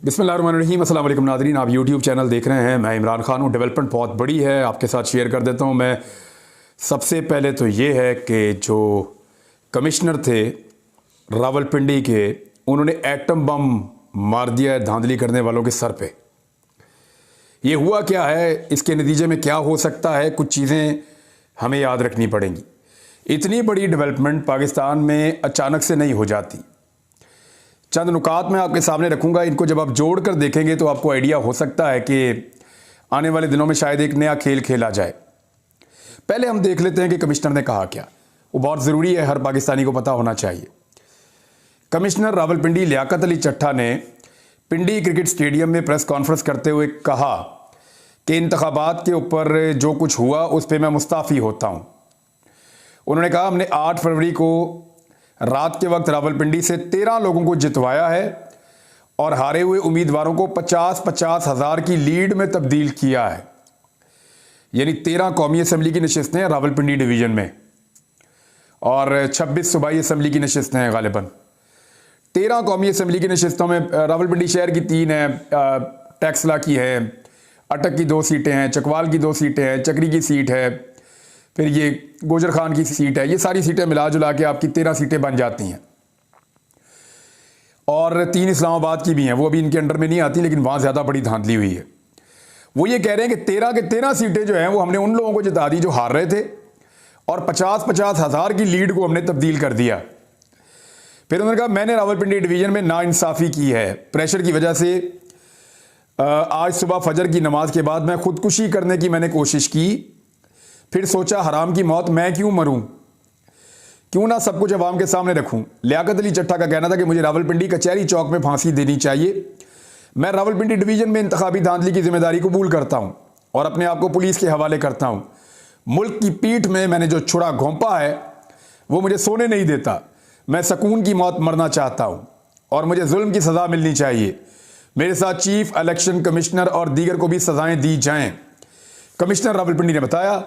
बिस्मिल्लाहिर्रहमानिर्रहीम। अस्सलाम वालेकुम नाज़रीन, आप यूट्यूब चैनल देख रहे हैं। मैं इमरान खान हूँ। डेवलपमेंट बहुत बड़ी है, आपके साथ शेयर कर देता हूँ। मैं सबसे पहले तो ये है कि जो कमिश्नर थे रावलपिंडी के, उन्होंने एटम बम मार दिया है धांधली करने वालों के सर पे। ये हुआ क्या है, इसके नतीजे में क्या हो सकता है, कुछ चीज़ें हमें याद रखनी पड़ेंगी। इतनी बड़ी डेवलपमेंट पाकिस्तान में अचानक से नहीं हो जाती। चंद नुकात मैं आपके सामने रखूंगा, इनको जब आप जोड़ कर देखेंगे तो आपको आइडिया हो सकता है कि आने वाले दिनों में शायद एक नया खेल खेला जाए। पहले हम देख लेते हैं कि कमिश्नर ने कहा क्या। वो बहुत ज़रूरी है, हर पाकिस्तानी को पता होना चाहिए। कमिश्नर रावलपिंडी लियाकत अली चट्टा ने पिंडी क्रिकेट स्टेडियम में प्रेस कॉन्फ्रेंस करते हुए कहा कि इंतखाबात के ऊपर जो कुछ हुआ उस पर मैं मुस्ताफ़ी होता हूँ। उन्होंने कहा, हमने 8 फरवरी को रात के वक्त रावलपिंडी से 13 लोगों को जितवाया है और हारे हुए उम्मीदवारों को 50-50 हज़ार की लीड में तब्दील किया है। यानी 13 कौमी असम्बली की नशिस्तें हैं रावलपिंडी डिवीज़न में और 26 सूबाई असम्बली की नशिस्तें हैं। गालिबन 13 कौमी असम्बली की नशिस्तों में रावलपिंडी शहर की 3 हैं, टैक्सला की है, अटक की 2 सीटें हैं, चकवाल की 2 सीटें हैं, चक्री की सीट है, फिर ये गोजर खान की सीट है। ये सारी सीटें मिला जुला के आपकी 13 सीटें बन जाती हैं और 3 इस्लामाबाद की भी हैं। वो अभी इनके अंडर में नहीं आती, लेकिन वहाँ ज़्यादा बड़ी धांधली हुई है। वो ये कह रहे हैं कि 13 के 13 सीटें जो हैं वो हमने उन लोगों को जिता दी जो हार रहे थे और 50-50 हज़ार की लीड को हमने तब्दील कर दिया। फिर उन्होंने कहा, मैंने रावलपिंडी डिवीज़न में नाइंसाफ़ी की है। प्रेशर की वजह से आज सुबह फजर की नमाज के बाद मैं खुदकुशी करने की मैंने कोशिश की। फिर सोचा, हराम की मौत मैं क्यों मरूं, क्यों ना सब कुछ अवाम के सामने रखूं। लियाकत अली चट्टा का कहना था कि मुझे रावलपिंडी कचहरी चौक में फांसी देनी चाहिए। मैं रावलपिंडी डिवीज़न में इंतखाबी धांधली की जिम्मेदारी कबूल करता हूं और अपने आप को पुलिस के हवाले करता हूं। मुल्क की पीठ में मैंने जो छुरा घोंपा है वो मुझे सोने नहीं देता। मैं सकून की मौत मरना चाहता हूं और मुझे जुल्म की सज़ा मिलनी चाहिए। मेरे साथ चीफ इलेक्शन कमिश्नर और दीगर को भी सज़ाएं दी जाएं। कमिश्नर रावलपिंडी ने बताया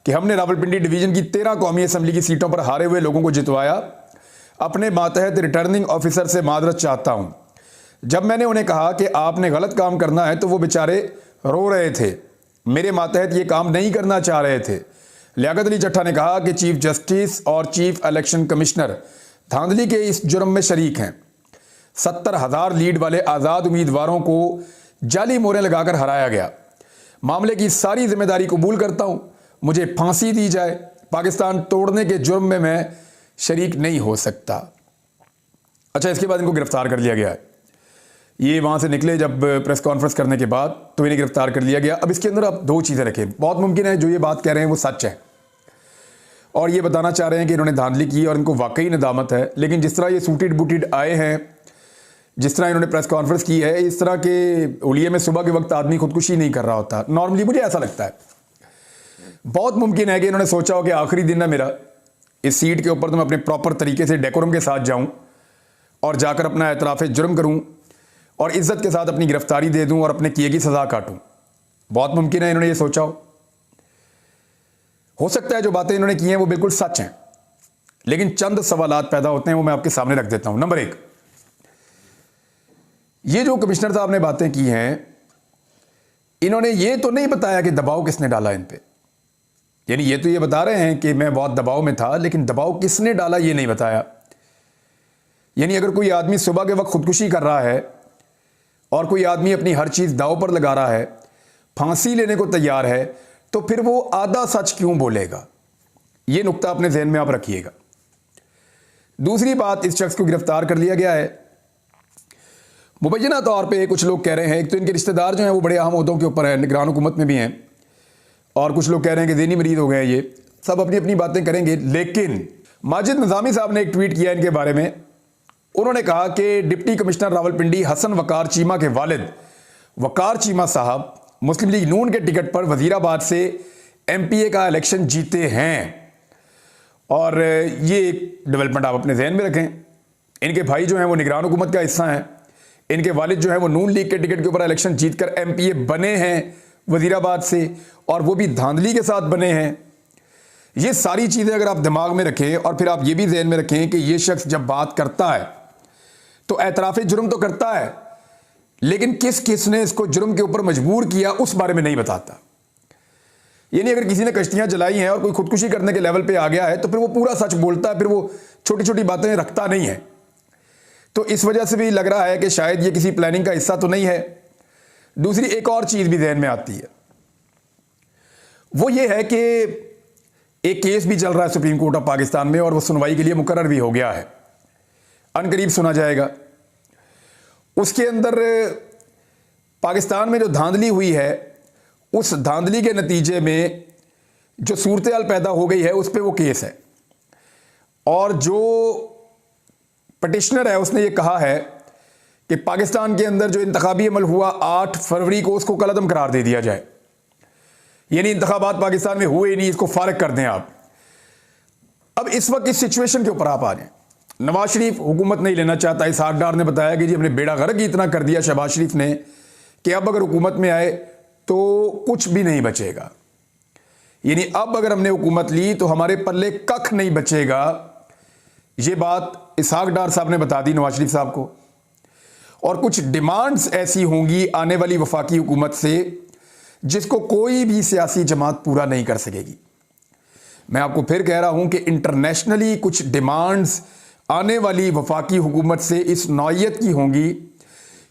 कि हमने रावलपिंडी डिवीज़न की 13 कौमी असम्बली की सीटों पर हारे हुए लोगों को जितवाया। अपने मातहत रिटर्निंग ऑफिसर से मादरत चाहता हूं। जब मैंने उन्हें कहा कि आपने गलत काम करना है तो वो बेचारे रो रहे थे। मेरे मातहत ये काम नहीं करना चाह रहे थे। लियाकत अली चट्टा ने कहा कि चीफ जस्टिस और चीफ इलेक्शन कमिश्नर धांधली के इस जुर्म में शरीक हैं। 70,000 लीड वाले आज़ाद उम्मीदवारों को जाली मोहरें लगाकर हराया गया। मामले की सारी जिम्मेदारी कबूल करता हूं। मुझे फांसी दी जाए। पाकिस्तान तोड़ने के जुर्म में मैं शरीक नहीं हो सकता। अच्छा, इसके बाद इनको गिरफ्तार कर लिया गया है। ये वहाँ से निकले जब प्रेस कॉन्फ्रेंस करने के बाद, तो इन्हें गिरफ्तार कर लिया गया। अब इसके अंदर आप 2 चीज़ें रखें। बहुत मुमकिन है जो ये बात कह रहे हैं वो सच है और ये बताना चाह रहे हैं कि इन्होंने धांधली की और इनको वाकई नदामत है। लेकिन जिस तरह ये सूटेड बूटेड आए हैं, जिस तरह इन्होंने प्रेस कॉन्फ्रेंस की है, इस तरह के उलिये में सुबह के वक्त आदमी खुदकुशी नहीं कर रहा होता। नॉर्मली मुझे ऐसा लगता है। बहुत मुमकिन है कि इन्होंने सोचा हो कि आखिरी दिन है मेरा इस सीट के ऊपर, तो मैं अपने प्रॉपर तरीके से डेकोरम के साथ जाऊं और जाकर अपना एतराफ़ जुर्म करूं और इज्जत के साथ अपनी गिरफ्तारी दे दूं और अपने किए की सज़ा काटूं। बहुत मुमकिन है इन्होंने ये सोचा हो सकता है जो बातें इन्होंने की हैं वो बिल्कुल सच हैं, लेकिन चंद सवालात पैदा होते हैं, वो मैं आपके सामने रख देता हूं। नंबर 1, ये जो कमिश्नर साहब ने बातें की हैं, इन्होंने ये तो नहीं बताया कि दबाव किसने डाला इन पे। यानी ये तो ये बता रहे हैं कि मैं बहुत दबाव में था, लेकिन दबाव किसने डाला ये नहीं बताया। यानी अगर कोई आदमी सुबह के वक्त खुदकुशी कर रहा है और कोई आदमी अपनी हर चीज़ दांव पर लगा रहा है, फांसी लेने को तैयार है, तो फिर वो आधा सच क्यों बोलेगा। ये नुक्ता अपने जहन में आप रखिएगा। दूसरी बात, इस शख्स को गिरफ्तार कर लिया गया है। मुबैना तौर पे कुछ लोग कह रहे हैं, एक तो इनके रिश्तेदार जो हैं वो बड़े अहम ओहदों के ऊपर हैं, निगरान हुकूमत में भी हैं, और कुछ लोग कह रहे हैं कि ज़हनी मरीज हो गए हैं। ये सब अपनी अपनी बातें करेंगे। लेकिन माजिद निज़ामी साहब ने एक ट्वीट किया इनके बारे में। उन्होंने कहा कि डिप्टी कमिश्नर रावलपिंडी हसन वकार चीमा के वालिद वकार चीमा साहब मुस्लिम लीग नून के टिकट पर वजीराबाद से MPA का इलेक्शन जीते हैं। और ये एक डेवलपमेंट आप अपने जहन में रखें। इनके भाई जो हैं वो निगरान हुकूमत का हिस्सा हैं। इनके वालिद जो हैं वो नून लीग के टिकट के ऊपर इलेक्शन जीतकर MPA बने हैं वजीराबाद से, और वो भी धांधली के साथ बने हैं। ये सारी चीज़ें अगर आप दिमाग में रखें और फिर आप ये भी जहन में रखें कि ये शख्स जब बात करता है तो एतराफ़ जुर्म तो करता है, लेकिन किस किस ने इसको जुर्म के ऊपर मजबूर किया उस बारे में नहीं बताता। यानी अगर किसी ने कश्तियां जलाई हैं और कोई खुदकुशी करने के लेवल पे आ गया है तो फिर वो पूरा सच बोलता है, फिर वो छोटी छोटी बातें रखता नहीं है। तो इस वजह से भी लग रहा है कि शायद ये किसी प्लानिंग का हिस्सा तो नहीं है। दूसरी एक और चीज भी ध्यान में आती है, वो ये है कि एक केस भी चल रहा है सुप्रीम कोर्ट ऑफ पाकिस्तान में और वो सुनवाई के लिए मुकर्रर भी हो गया है, अनकरीब सुना जाएगा। उसके अंदर पाकिस्तान में जो धांधली हुई है, उस धांधली के नतीजे में जो सूरत-ए-हाल पैदा हो गई है उस पर वो केस है। और जो पटिशनर है उसने ये कहा है कि पाकिस्तान के अंदर जो इंतखाबी अमल हुआ 8 फरवरी को, उसको कलअदम करार दे दिया जाए। यानी इंतखाबात पाकिस्तान में हुए ही नहीं, इसको फारिग कर दें आप। अब इस वक्त इस सिचुएशन के ऊपर आप आ जाए। नवाज शरीफ हुकूमत नहीं लेना चाहता। इसहाक डार ने बताया कि जी हमने बेड़ा गर्क ही इतना कर दिया शहबाज शरीफ ने कि अब अगर हुकूमत में आए तो कुछ भी नहीं बचेगा। यानी अब अगर हमने हुकूमत ली तो हमारे पल्ले कख नहीं बचेगा। ये बात इसहाक डार साहब ने बता दी नवाज शरीफ साहब को। और कुछ डिमांड्स ऐसी होंगी आने वाली वफाकी हुकूमत से जिसको कोई भी सियासी जमात पूरा नहीं कर सकेगी। मैं आपको फिर कह रहा हूं कि इंटरनेशनली कुछ डिमांड्स आने वाली वफाकी हुकूमत से इस नौयत की होंगी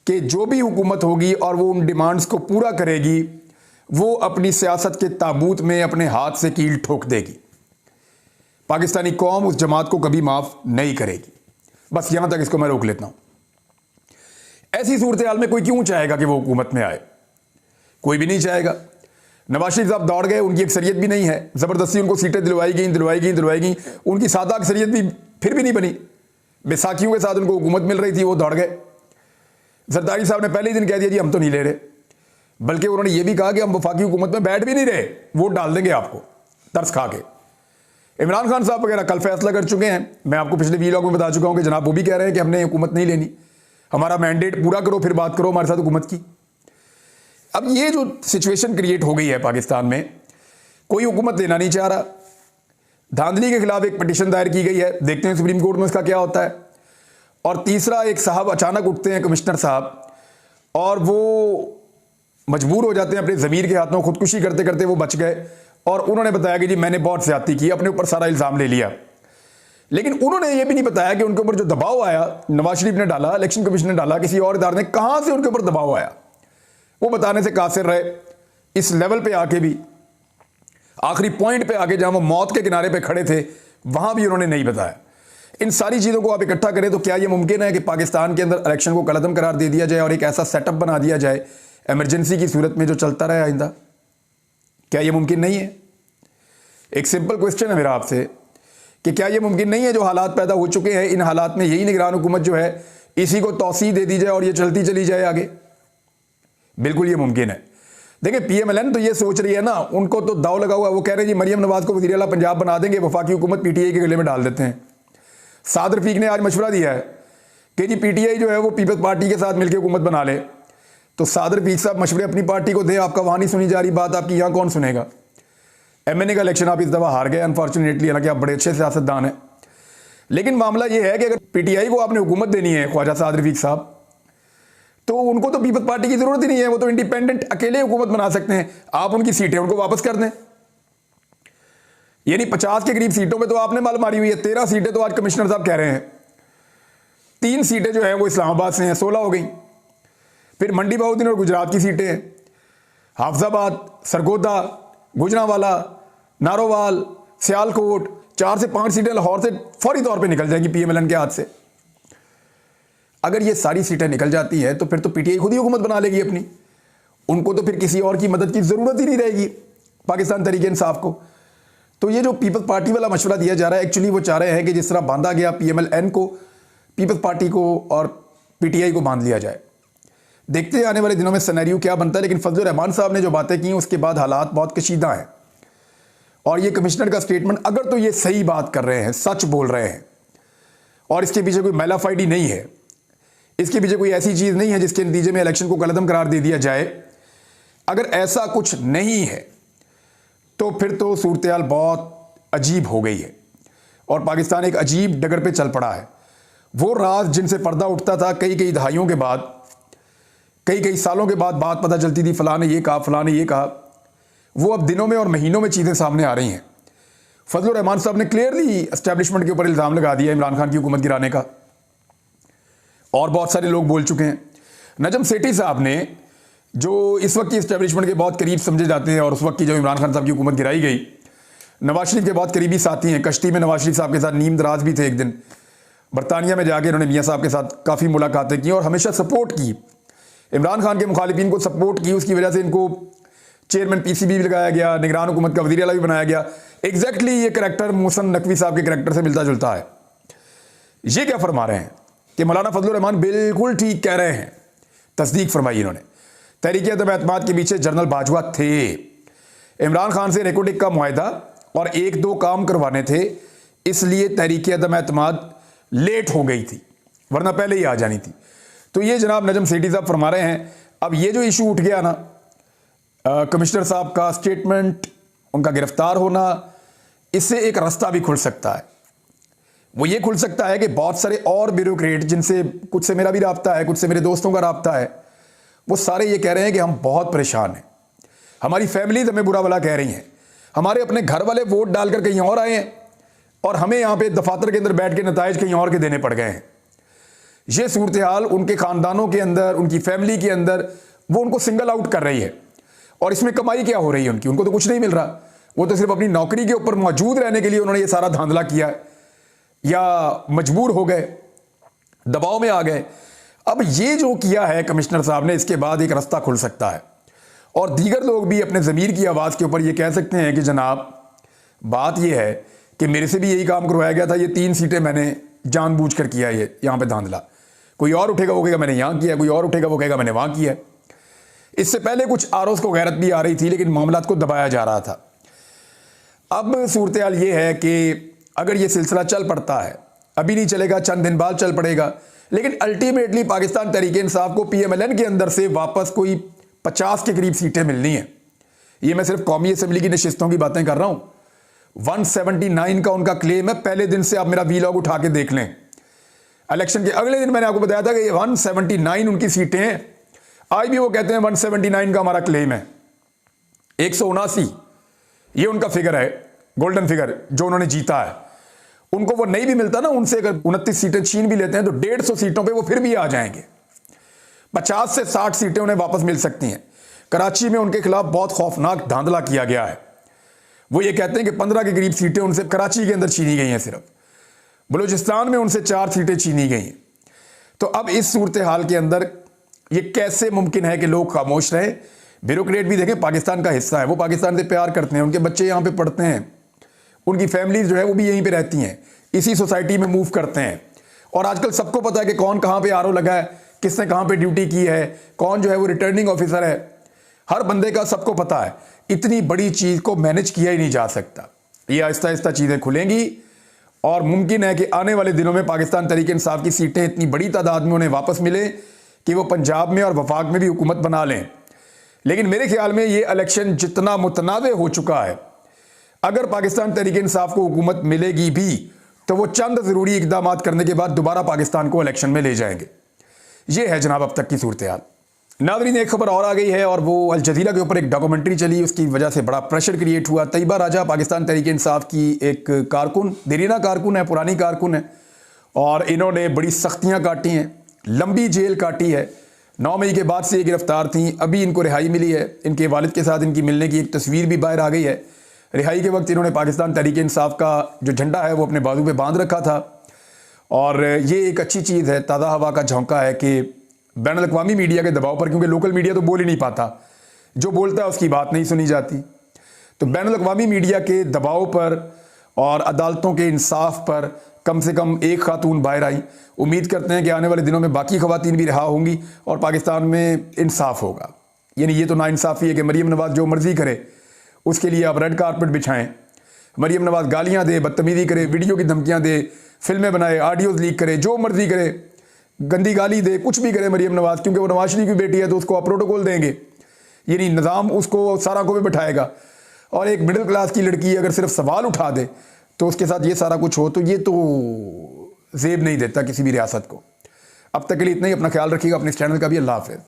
कि जो भी हुकूमत होगी और वो उन डिमांड्स को पूरा करेगी, वो अपनी सियासत के ताबूत में अपने हाथ से कील ठोक देगी। पाकिस्तानी कौम उस जमात को कभी माफ नहीं करेगी। बस यहां तक इसको मैं रोक लेता हूं। ऐसी सूरत हाल में कोई क्यों चाहेगा कि वो हुकूमत में आए? कोई भी नहीं चाहेगा। नवाज शरीफ साहब दौड़ गए, उनकी अक्सरियत भी नहीं है, जबरदस्ती उनको सीटें दिलवाई गई। उनकी सादा अक्सरियत भी फिर भी नहीं बनी। बैसाखियों के साथ उनको हुकूमत मिल रही थी, वो दौड़ गए। जरदारी साहब ने पहले ही दिन कह दिया जी हम तो नहीं ले रहे, बल्कि उन्होंने ये भी कहा कि हम वफाकी हुकूमत में बैठ भी नहीं रहे, वोट डाल देंगे आपको तरस खा के। इमरान खान साहब वगैरह कल फैसला कर चुके हैं। मैं आपको पिछले वीलॉग में बता चुका हूं कि जनाब वो भी कह रहे हैं कि हमने हुकूमत नहीं लेनी, हमारा मैंडेट पूरा करो फिर बात करो हमारे साथ हुकूमत की। अब ये जो सिचुएशन क्रिएट हो गई है पाकिस्तान में, कोई हुकूमत लेना नहीं चाह रहा। धांधली के खिलाफ एक पिटीशन दायर की गई है, देखते हैं सुप्रीम कोर्ट में इसका क्या होता है। और तीसरा, एक साहब अचानक उठते हैं, कमिश्नर साहब, और वो मजबूर हो जाते हैं अपने ज़मीर के हाथों, खुदकुशी करते करते वो बच गए और उन्होंने बताया कि जी मैंने बहुत ज़्यादती की, अपने ऊपर सारा इल्ज़ाम ले लिया। लेकिन उन्होंने ये भी नहीं बताया कि उनके ऊपर जो दबाव आया, नवाज शरीफ ने डाला, इलेक्शन कमीशन ने डाला, किसी और इदारे ने, कहां से उनके ऊपर दबाव आया, वो बताने से कासिर रहे। इस लेवल पे आके भी, आखिरी पॉइंट पे आके जहां वो मौत के किनारे पे खड़े थे, वहां भी उन्होंने नहीं बताया। इन सारी चीज़ों को आप इकट्ठा करें तो क्या ये मुमकिन है कि पाकिस्तान के अंदर इलेक्शन को कलअदम करार दे दिया जाए और एक ऐसा सेटअप बना दिया जाए इमरजेंसी की सूरत में जो चलता रहे आइंदा? क्या ये मुमकिन नहीं है? एक सिंपल क्वेश्चन है मेरा आपसे कि क्या ये मुमकिन नहीं है? जो हालात पैदा हो चुके हैं, इन हालात में यही निगरान हुकूमत जो है इसी को तौसीह दे दी जाए और ये चलती चली जाए आगे? बिल्कुल ये मुमकिन है। देखिए PMLN तो ये सोच रही है ना, उनको तो दाव लगा हुआ है। वो कह रहे हैं जी मरियम नवाज को वज़ीर आला पंजाब बना देंगे, वफाकी हुकूमत PTI के गले में डाल देते हैं। साद रफीक ने आज मशवरा दिया है कि जी PTI जो है वो पीपल्स पार्टी के साथ मिलकर हुकूमत बना ले। तो साद रफीक साहब मशवरे अपनी पार्टी को दें, आपका वहां नहीं सुनी जा रही बात, आपकी यहाँ कौन सुनेगा? MNA का इलेक्शन आप इस दफा हार गए अनफॉर्चुनेटली, हालांकि आप बड़े अच्छे सियासतदान हैं। लेकिन मामला यह है कि अगर PTI को आपने हुकूमत देनी है, ख्वाजा साद रफीक साहब, तो उनको तो पीपल्स पार्टी की जरूरत ही नहीं है। वो तो इंडिपेंडेंट अकेले हुकूमत बना सकते हैं। आप उनकी सीटें उनको वापस कर दें। यानी 50 के करीब सीटों पे तो आपने माल मारी हुई है। 13 सीटें तो आज कमिश्नर साहब कह रहे हैं। 3 सीटें जो हैं वो इस्लामाबाद से हैं, 16 हो गई। फिर मंडी बहाउद्दीन और गुजरात की सीटें हैं, हाफजाबाद, सरगोदा, गुजरांवाला, नारोवाल, सियालकोट, 4 से 5 सीटें लाहौर से फौरी तौर पे निकल जाएगी PMLN के हाथ से। अगर ये सारी सीटें निकल जाती हैं तो फिर तो PTI खुद ही हुकूमत बना लेगी अपनी। उनको तो फिर किसी और की मदद की ज़रूरत ही नहीं रहेगी पाकिस्तान तहरीक इंसाफ को। तो ये जो पीपल्स पार्टी वाला मशवरा दिया जा रहा है, एक्चुअली वो चाह रहे हैं कि जिस तरह बांधा गया PMLN को, पीपल्स पार्टी को और PTI को बांध लिया जाए। देखते हैं आने वाले दिनों में सिनेरियो क्या बनता है। लेकिन फजल रहमान साहब ने जो बातें की उसके बाद हालात बहुत कशीदा हैं। और ये कमिश्नर का स्टेटमेंट, अगर तो ये सही बात कर रहे हैं, सच बोल रहे हैं और इसके पीछे कोई मैलाफाइडी नहीं है, इसके पीछे कोई ऐसी चीज़ नहीं है जिसके नतीजे में इलेक्शन को कलअदम करार दे दिया जाए, अगर ऐसा कुछ नहीं है तो फिर तो सूरत हाल बहुत अजीब हो गई है और पाकिस्तान एक अजीब डगर पे चल पड़ा है। वो राज जिनसे पर्दा उठता था कई दहाइयों के बाद, कई कई सालों के बाद बात पता चलती थी, फलां ने ये कहा, फलां ने ये कहा, वो अब दिनों में और महीनों में चीज़ें सामने आ रही हैं। फजलुर रहमान साहब ने क्लियरली एस्टेब्लिशमेंट के ऊपर इल्ज़ाम लगा दिया इमरान खान की हुकूमत गिराने का, और बहुत सारे लोग बोल चुके हैं। नजम सेठी साहब ने, जो इस वक्त की एस्टेब्लिशमेंट के बहुत करीब समझे जाते हैं और उस वक्त की जो इमरान खान साहब की हुकूमत गिराई गई, नवाज शरीफ के बहुत करीबी साथी हैं, कश्ती में नवाज शरीफ साहब के साथ नीम दराज भी थे। एक दिन बरतानिया में जाके उन्होंने मियाँ साहब के साथ काफ़ी मुलाकातें की और हमेशा सपोर्ट की, इमरान खान के मुखालिफिन को सपोर्ट की। उसकी वजह से इनको चेयरमैन पीसीबी भी लगाया गया, निगरान हुकूमत का वज़ीर आला भी बनाया गया। एग्जैक्टली ये करैक्टर मोहसिन नकवी साहब के करैक्टर से मिलता जुलता है। ये क्या फरमा रहे हैं कि मौलाना फजलुर रहमान बिल्कुल ठीक कह रहे हैं, तस्दीक फरमाई इन्होंने। तहरीक अदम एतमाद के पीछे जनरल बाजवा थे, इमरान खान से रेकोटिक का मुआहदा और एक दो काम करवाने थे, इसलिए तहरीक अदम एतमाद लेट हो गई थी, वरना पहले ही आ जानी थी। तो ये जनाब नजम सेठी साहब फरमा रहे हैं। अब ये जो इशू उठ गया ना, कमिश्नर साहब का स्टेटमेंट, उनका गिरफ्तार होना, इससे एक रास्ता भी खुल सकता है। वो ये खुल सकता है कि बहुत सारे और ब्यूरोक्रेट, जिनसे कुछ से मेरा भी राब्ता है, कुछ से मेरे दोस्तों का राब्ता है, वो सारे ये कह रहे हैं कि हम बहुत परेशान हैं, हमारी फैमिली हमें बुरा भला कह रही हैं, हमारे अपने घर वाले वोट डालकर कहीं और आए हैं और हमें यहाँ पे दफातर के अंदर बैठ के नताइज कहीं और के देने पड़ गए हैं। ये सूरत हाल उनके ख़ानदानों के अंदर, उनकी फैमिली के अंदर, वो उनको सिंगल आउट कर रही है। और इसमें कमाई क्या हो रही है उनकी? उनको तो कुछ नहीं मिल रहा, वो तो सिर्फ अपनी नौकरी के ऊपर मौजूद रहने के लिए उन्होंने ये सारा धांधला किया है, या मजबूर हो गए, दबाव में आ गए। अब ये जो किया है कमिश्नर साहब ने, इसके बाद एक रास्ता खुल सकता है और दीगर लोग भी अपने ज़मीर की आवाज़ के ऊपर ये कह सकते हैं कि जनाब बात ये है कि मेरे से भी यही काम करवाया गया था, ये 3 सीटें मैंने जानबूझकर किया, ये यहाँ पे धांधला। कोई और उठेगा वो कहेगा मैंने यहाँ किया, कोई और उठेगा वो कहेगा मैंने वहाँ किया। इससे पहले कुछ आरोस को गैरत भी आ रही थी, लेकिन मामलात को दबाया जा रहा था। अब सूरत हाल ये है कि अगर ये सिलसिला चल पड़ता है, अभी नहीं चलेगा, चंद दिन बाद चल पड़ेगा, लेकिन अल्टीमेटली पाकिस्तान तहरीक इंसाफ को PMLN के अंदर से वापस कोई 50 के करीब सीटें मिलनी है। ये मैं सिर्फ कौमी असेंबली की नशिस्तों की बातें कर रहा हूँ। 179 का उनका क्लेम है, पहले दिन से आप मेरा वीलॉग उठा के देख लें। इलेक्शन के अगले दिन मैंने आपको बताया था कि 179 उनकी सीटें हैं। आज भी वो कहते हैं 179 का हमारा क्लेम है। 179 ये उनका फिगर है, गोल्डन फिगर जो उन्होंने जीता है। उनको वो नहीं भी मिलता ना, उनसे अगर 29 सीटें छीन भी लेते हैं तो 150 सीटों पे वो फिर भी आ जाएंगे। 50 से 60 सीटें उन्हें वापस मिल सकती हैं। कराची में उनके खिलाफ बहुत खौफनाक धांधला किया गया है। वो ये कहते हैं कि 15 के करीब सीटें उनसे कराची के अंदर छीनी गई हैं, सिर्फ बलूचिस्तान में उनसे 4 सीटें छीनी गई हैं। तो अब इस सूरत हाल के अंदर ये कैसे मुमकिन है कि लोग खामोश रहें? ब्यूरोक्रेट भी देखें, पाकिस्तान का हिस्सा है, वो पाकिस्तान से प्यार करते हैं, उनके बच्चे यहाँ पे पढ़ते हैं, उनकी फैमिलीज जो है वो भी यहीं पे रहती हैं, इसी सोसाइटी में मूव करते हैं। और आजकल सबको पता है कि कौन कहाँ पे आरओ लगा है, किसने कहाँ पे ड्यूटी की है, कौन जो है वो रिटर्निंग ऑफिसर है, हर बंदे का सबको पता है। इतनी बड़ी चीज़ को मैनेज किया ही नहीं जा सकता। ये आहिस्ता आहिस्ता चीज़ें खुलेंगी और मुमकिन है कि आने वाले दिनों में पाकिस्तान तहरीक इंसाफ की सीटें इतनी बड़ी तादाद में उन्हें वापस मिले कि वो पंजाब में और वफाक में भी हुकूमत बना लें। लेकिन मेरे ख्याल में ये इलेक्शन जितना मुतनाज़ हो चुका है, अगर पाकिस्तान तहरीक इंसाफ को हुकूमत मिलेगी भी तो वो चंद ज़रूरी इकदाम करने के बाद दोबारा पाकिस्तान को इलेक्शन में ले जाएंगे। ये है जनाब अब तक की सूरत हाल। नाज़रीन, एक खबर और आ गई है और वो अल जज़ीरा के ऊपर एक डॉक्यूमेंट्री चली, उसकी वजह से बड़ा प्रेशर क्रिएट हुआ। तैयबा राजा पाकिस्तान तहरीक इंसाफ की एक कारकुन, देरीना कारकुन है, पुरानी कारकुन है, और इन्होंने बड़ी सख्तियाँ काटी हैं, लंबी जेल काटी है। 9 मई के बाद से ये गिरफ्तार थी, अभी इनको रिहाई मिली है। इनके वालिद के साथ इनकी मिलने की एक तस्वीर भी बाहर आ गई है। रिहाई के वक्त इन्होंने पाकिस्तान तहरीक इंसाफ का जो झंडा है वो अपने बाजू पे बांध रखा था। और ये एक अच्छी चीज़ है, ताज़ा हवा का झोंका है कि बैनुल-अक़वामी मीडिया के दबाव पर, क्योंकि लोकल मीडिया तो बोल ही नहीं पाता, जो बोलता है उसकी बात नहीं सुनी जाती, तो बैनुल-अक़वामी मीडिया के दबाव पर और अदालतों के इंसाफ पर कम से कम एक खातून बाहर आई। उम्मीद करते हैं कि आने वाले दिनों में बाकी ख़वातीन भी रिहा होंगी और पाकिस्तान में इंसाफ होगा। यानी ये तो नाइंसाफ़ी है कि मरीम नवाज़ जो मर्ज़ी करे उसके लिए आप रेड कारपेट बिछाएं। मरीम नवाज़ गालियाँ दे, बदतमीज़ी करे, वीडियो की धमकियाँ दे, फिल्में बनाए, ऑडियोज़ लीक करे, जो मर्ज़ी करे, गंदी गाली दे, कुछ भी करे मरीम नवाज़, क्योंकि वो नवाज शरीफ की बेटी है तो उसको आप प्रोटोकॉल देंगे, यानी निज़ाम उसको सारा को भी बैठाएगा। और एक मिडिल क्लास की लड़की अगर सिर्फ सवाल उठा दे तो उसके साथ ये सारा कुछ हो, तो ये तो ज़ेब नहीं देता किसी भी रियासत को। अब तक के लिए इतना ही। अपना ख्याल रखिएगा, अपने इस चैनल का भी। अल्लाह हाफ़िज़।